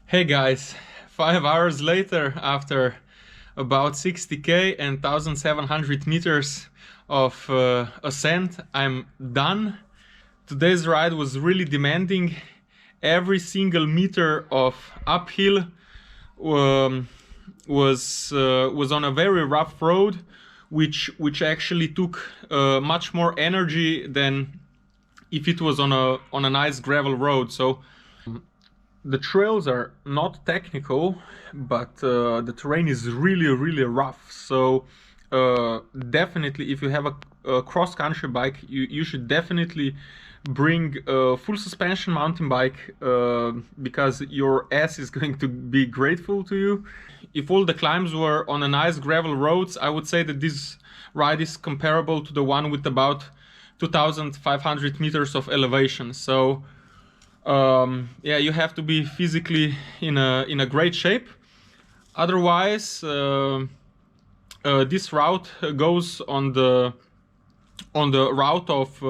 Hey guys, 5 hours later, after about 60k and 1700 meters of ascent, I'm done. Today's ride was really demanding. Every single meter of uphill was on a very rough road, which actually took much more energy than if it was on a nice gravel road. So the trails are not technical, but the terrain is really rough. So definitely, if you have a cross-country bike, you should definitely bring a full suspension mountain bike, because your ass is going to be grateful to you. If all the climbs were on a nice gravel roads, I would say that this ride is comparable to the one with about 2500 meters of elevation. So yeah, you have to be physically in a great shape. Otherwise, this route goes on the route of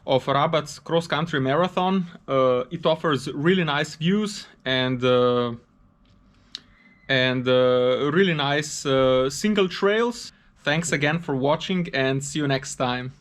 Rabat's cross-country marathon. It offers really nice views and really nice single trails. Thanks again for watching and see you next time.